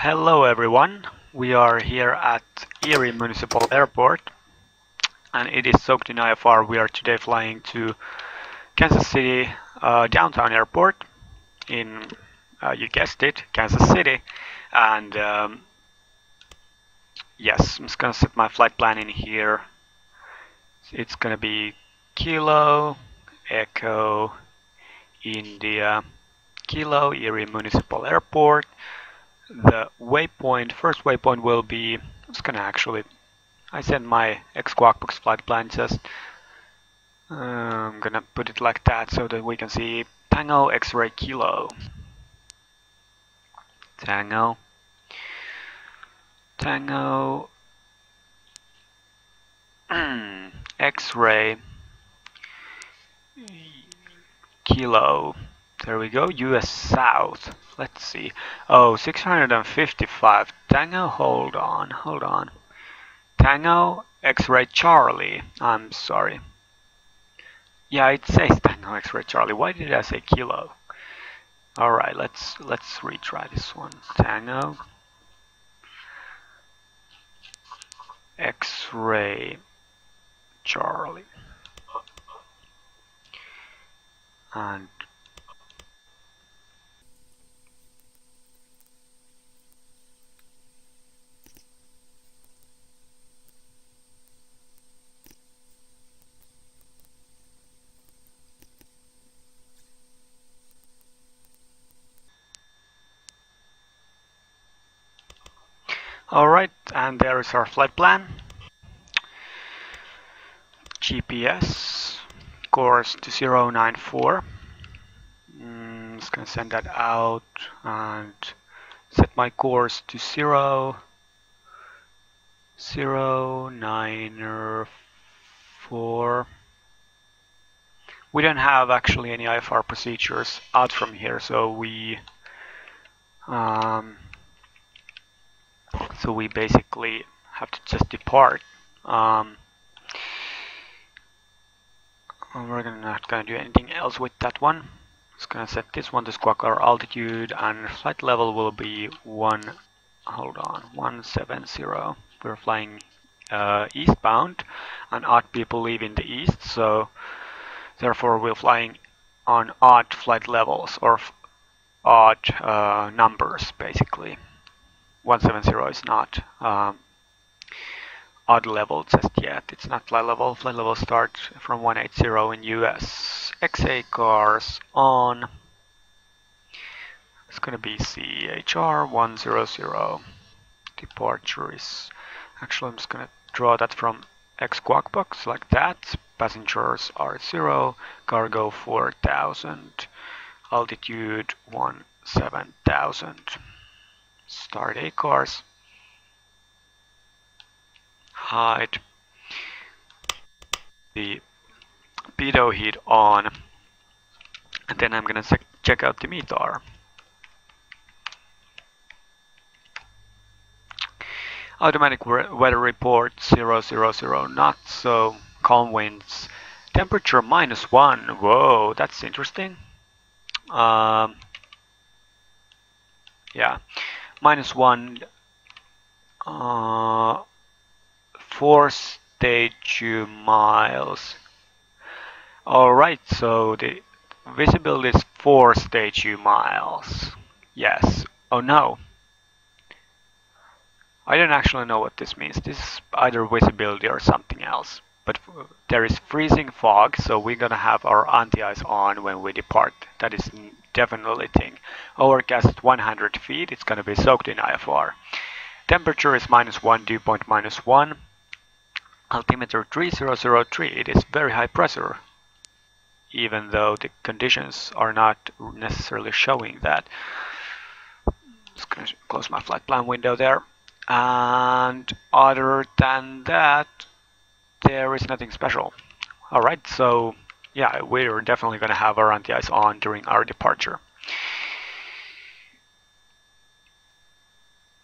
Hello everyone, we are here at Erie Municipal Airport and it is Plane IFR. We are today flying to Kansas City downtown airport in, you guessed it, Kansas City. And yes, I'm just gonna set my flight plan in here. It's gonna be Kilo, Echo, India, Kilo, Erie Municipal Airport. The waypoint, first waypoint will be, I sent my Squawk flight plan just, I'm gonna put it like that so that we can see Tango X-ray Kilo. Tango X-ray Kilo. There we go, US South. Let's see. Oh, 655. Tango, hold on. Tango X-ray Charlie. I'm sorry. Yeah, it says Tango X-ray Charlie. Why did I say Kilo? Alright, let's retry this one. Tango X-ray Charlie. And alright, and there is our flight plan. GPS, course to 094. Just gonna send that out and set my course to 094. We don't have actually any IFR procedures out from here, so we basically have to just depart. We're not gonna do anything else with that one. Just gonna set this one to squawk our altitude, and flight level will be 170. We're flying eastbound, and odd people leaving the east, so therefore we're flying on odd flight levels, or odd numbers basically. 170 is not odd level just yet. It's not flight level. Flight level starts from 180 in US. XA cars on. It's gonna be CHR 100. Departure is, actually I'm just gonna draw that from Squawk box like that. Passengers are 0, cargo 4000, altitude 17,000. Start A cars. Hide the pitot heat on, and then I'm gonna check out the METAR. Automatic weather report 000 knots, so calm winds. Temperature -1. Whoa, that's interesting. Yeah, -1. 4 statute miles. Alright, so the visibility is 4 statute miles. Yes. Oh no. I don't actually know what this means. This is either visibility or something else. But there is freezing fog, so we're gonna have our anti-ice on when we depart. That is definitely a thing. Overcast at 100 feet, it's gonna be soaked in IFR. Temperature is -1, dew point -1. Altimeter 3003, it is very high pressure, even though the conditions are not necessarily showing that. Just gonna close my flight plan window there. And other than that, there is nothing special. Alright, so yeah, we're definitely gonna have our anti-ice on during our departure.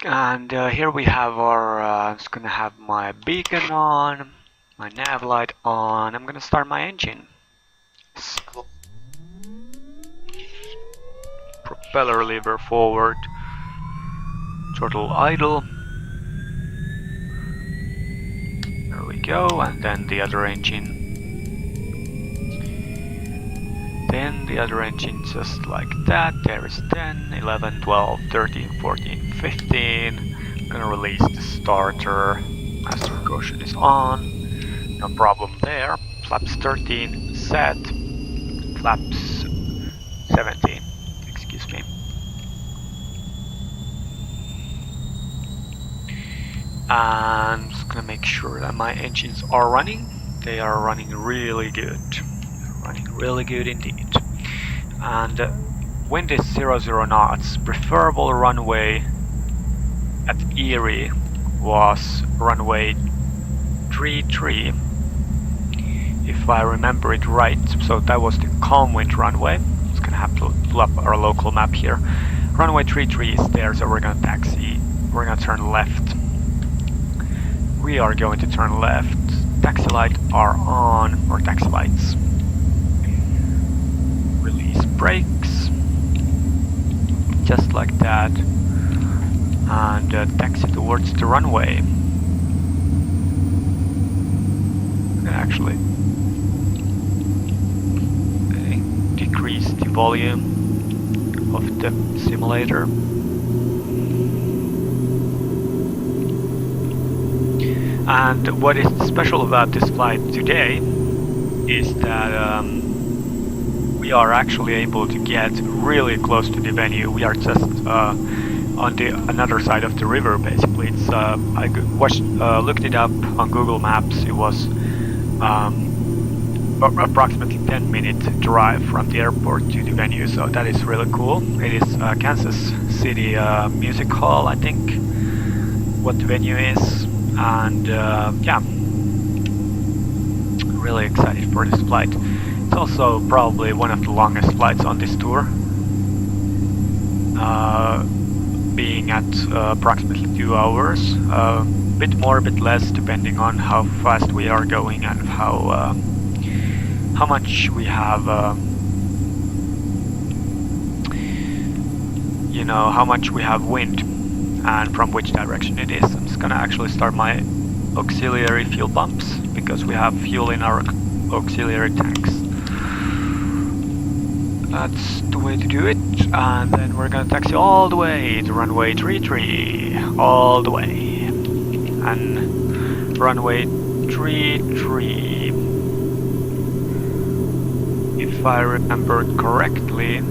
And here we have our, I'm just gonna have my beacon on, my nav light on. I'm gonna start my engine. Propeller lever forward. Throttle idle. There we go, and then the other engine. Then the other engine just like that. There is 10, 11, 12, 13, 14, 15. I'm gonna release the starter. Master caution is on. No problem there. Flaps 13 set. Flaps 17. Excuse me. I'm just gonna make sure that my engines are running. They are running really good. Running really good indeed. And wind is 00 knots. Preferable runway at Erie was runway 33, if I remember it right. So that was the calm wind runway. Just gonna have to pull up our local map here. Runway 33 is there, so we're gonna taxi. We're gonna turn left. We are going to turn left. Taxi lights are on, or taxi lights. Release brakes. Just like that. And taxi towards the runway. And actually decrease the volume of the simulator. And what is special about this flight today is that we are actually able to get really close to the venue. We are just on the another side of the river, basically. It's I looked it up on Google Maps. It was approximately 10-minute drive from the airport to the venue, so that is really cool. It is Kansas City Music Hall, I think, what the venue is. And yeah, really excited for this flight. It's also probably one of the longest flights on this tour, being at approximately 2 hours, bit more, bit less, depending on how fast we are going and how much we have, you know, how much we have wind and from which direction it is. I'm just gonna actually start my auxiliary fuel pumps because we have fuel in our auxiliary tanks. That's the way to do it. And then we're gonna taxi all the way to runway 33, all the way. And runway 33, if I remember correctly,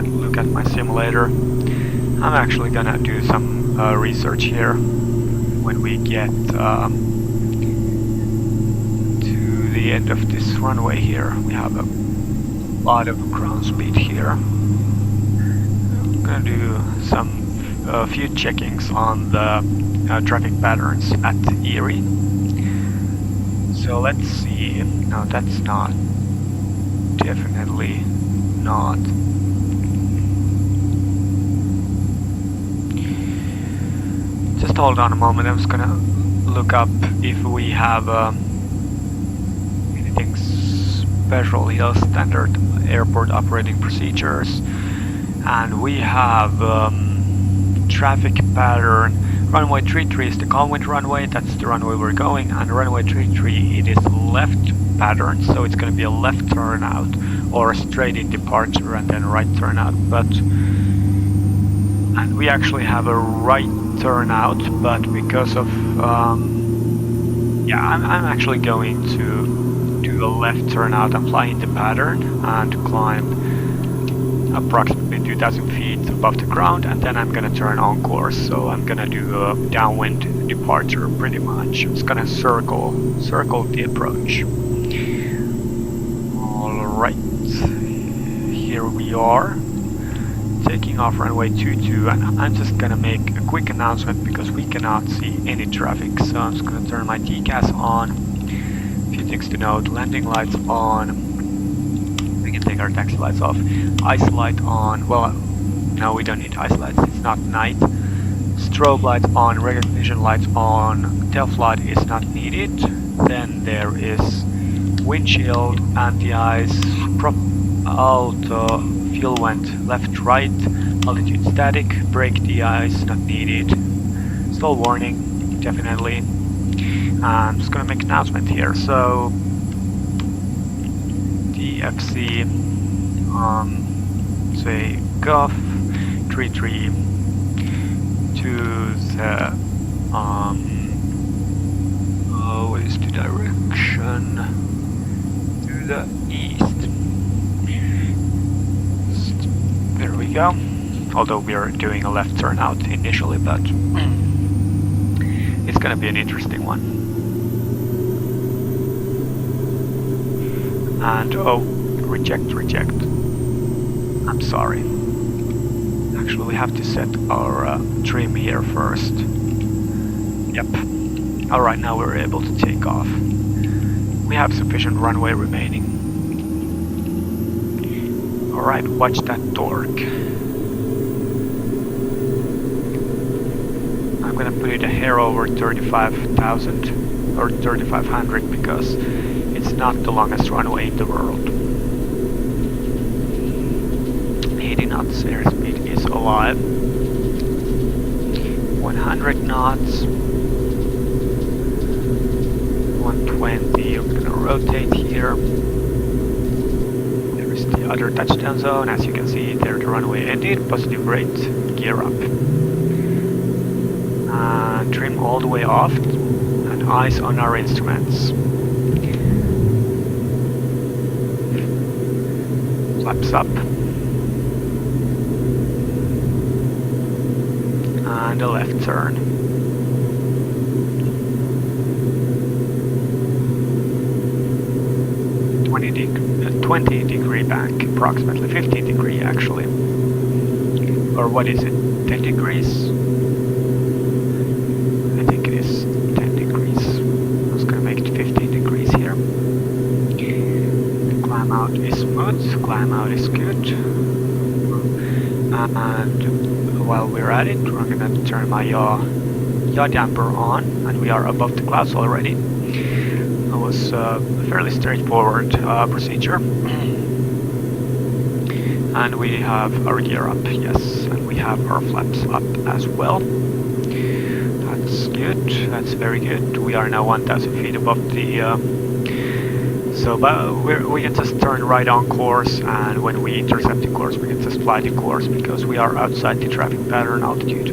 look at my simulator. I'm actually gonna do some research here when we get to the end of this runway here. We have a lot of ground speed here. I'm gonna do some few checkings on the traffic patterns at Erie. So let's see. No, that's not. Definitely not. Just hold on a moment. I'm just gonna look up if we have anything special here. Standard airport operating procedures, and we have traffic pattern. Runway 33 is the calm wind runway. That's the runway we're going, and runway 33 it is left pattern, so it's going to be a left turnout or a straight in departure and then right turnout. And we actually have a right turnout, but because of yeah, I'm actually going to do a left turnout and fly in the pattern and climb approximately 2,000 feet above the ground, and then I'm gonna turn on course. So I'm gonna do a downwind departure pretty much. It's gonna circle the approach. Alright, here we are. Taking off runway 22, and I'm just gonna make a quick announcement because we cannot see any traffic, so I'm just gonna turn my TCAS on. A few things to note: landing lights on. We can take our taxi lights off. Ice light on. Well, no, we don't need ice lights, it's not night. Strobe lights on, recognition lights on. Tail flood is not needed. Then there is windshield, anti-ice, prop auto, fuel vent left right, altitude static, brake de-ice not needed, stall warning definitely. I'm just gonna make an announcement here. So DFC say Golf 33 to the what is the direction? To the east. There we go. Although we are doing a left turn out initially, but it's gonna be an interesting one. And oh, reject. I'm sorry. Actually, we have to set our trim here first. Yep. Alright, now we're able to take off. We have sufficient runway remaining. Alright, watch that torque. I'm gonna put it a hair over 35,000 or 3,500 because it's not the longest runway in the world. 80 knots airspeed is alive. 100 knots. 120, you're gonna rotate here. There is the other touchdown zone. As you can see, there the runway ended. Positive rate, gear up. And trim all the way off. And eyes on our instruments. Flaps up. And a left turn. 20 degree bank, approximately 15 degree actually. Or what is it? 10 degrees? I think it is 10 degrees. I was gonna make it 15 degrees here. The climb out is smooth, climb out is good. And while we're at it, I'm gonna turn my yaw damper on, and we are above the clouds already. It was a fairly straightforward procedure. And we have our gear up, yes, and we have our flaps up as well. That's good, that's very good. We are now 1,000 feet above the we can just turn right on course, and when we intercept the course we can just fly the course because we are outside the traffic pattern altitude.